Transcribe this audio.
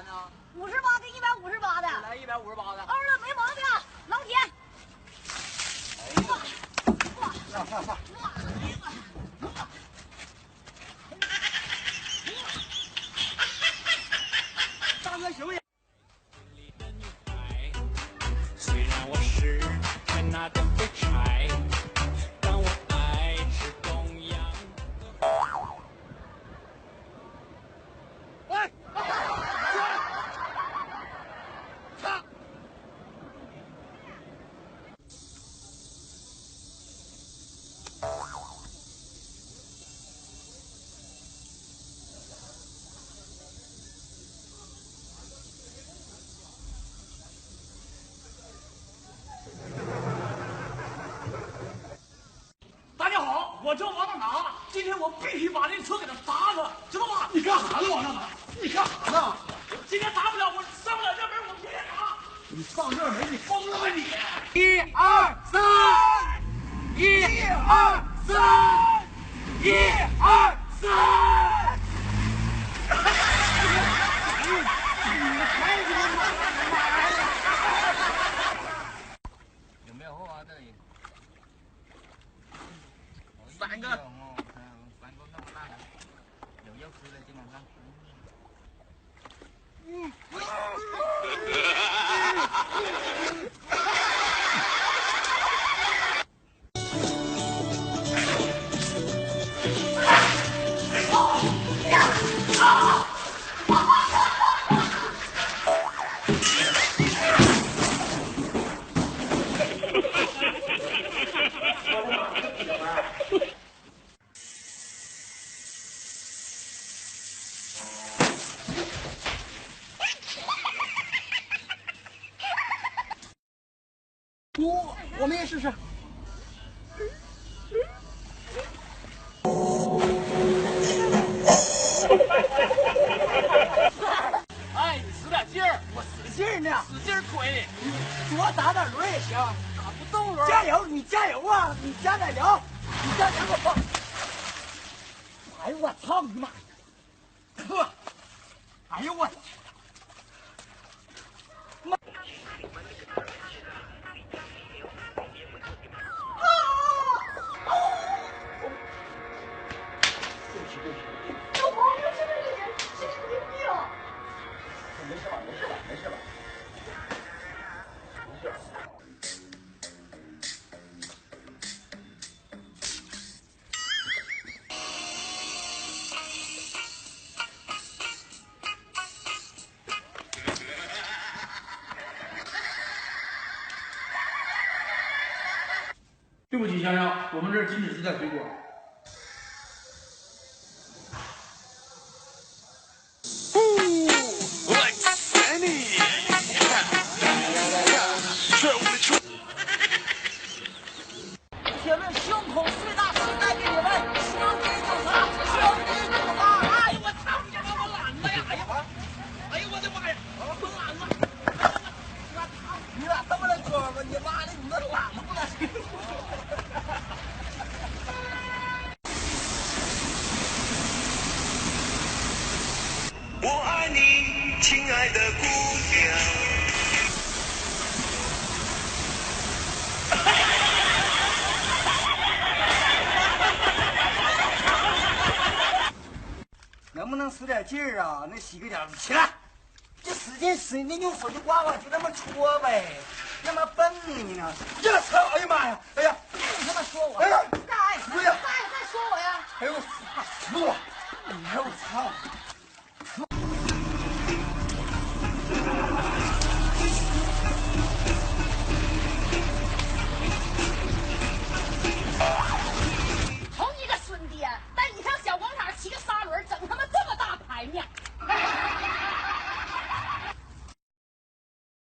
呢？58跟158的。来158的。二了，没毛病，老铁。大哥行不行？虽然我是个那的废柴，但我爱吃东阳。哎，操！大家好，我叫王大拿，今天我必须把这车给他砸了，知道吗？你干啥呢，王大拿？你干啥呢？今天砸不了，我上不了这门，我天天砸。你上这门，你疯了吧你1、2、3，1、2、3，1、2、3。有没有货啊？这里3个。3个那么大的，有要吃的基本上。我们也试试。哎，你使点劲儿，我使劲呢，使劲推，多打点轮也行。打不动轮。加油，你加油啊！你加点油，你加点我。哎呦我操你妈！呵，哎呦我。对不起，先生，我们这儿禁止携带水果。铁论胸口碎大，现在给你们兄弟警察，兄弟警察！哎呦我操你妈！我懒子呀！哎呦我的妈呀！我懒子！你咋这么来装吧？你妈的，你那懒子不来？我爱你，亲爱的姑娘。能不能使点劲儿啊？那洗个脚，起来，就使劲使，那用手就刮刮，就那么搓呗，干嘛笨呢你呢？这操！哎呀妈呀！哎呀！